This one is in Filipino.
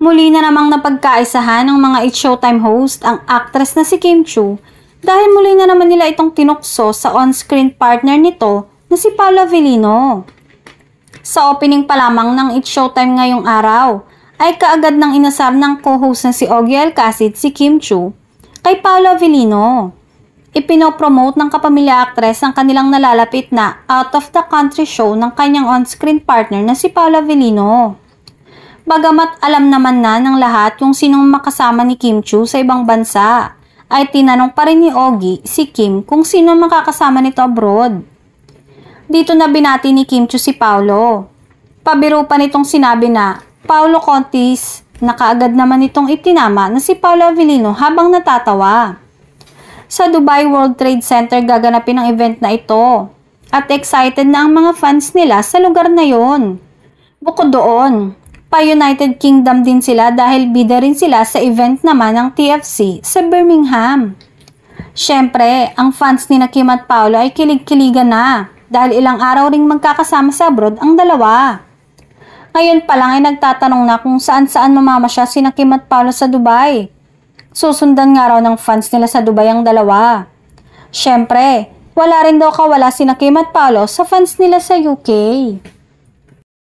Muli na namang napagkaisahan ng mga It's Showtime host ang actress na si Kim Chiu dahil muli na naman nila itong tinukso sa on-screen partner nito na si Paolo Avellino. Sa opening pa lamang ng It's Showtime ngayong araw ay kaagad nang inasar ng co-host na si Ogie Alcacid si Kim Chiu kay Paolo Avellino. Ipinopromote ng kapamilya actress ang kanilang nalalapit na out of the country show ng kanyang on-screen partner na si Paolo Avellino. Bagamat alam naman na ng lahat kung sinong makasama ni Kim Chiu sa ibang bansa, ay tinanong pa rin ni Ogie si Kim kung sino makakasama nito abroad. Dito na binati ni Kim Chiu si Paolo. Pabiro pa nitong sinabi na Paolo Contis na kaagad naman itong itinama na si Paolo Avellino habang natatawa. Sa Dubai World Trade Center gaganapin ang event na ito at excited na ang mga fans nila sa lugar na yon. Bukod doon, pa-United Kingdom din sila dahil bida rin sila sa event naman ng TFC sa Birmingham. Siyempre, ang fans ni Kim at Paolo ay kilig-kiligan na dahil ilang araw ring magkakasama sa abroad ang dalawa. Ngayon pa lang ay nagtatanong na kung saan-saan mamamasya si Kim at Paolo sa Dubai. Susundan nga raw ng fans nila sa Dubai ang dalawa. Siyempre, wala rin daw kawala si Kim at Paolo sa fans nila sa UK.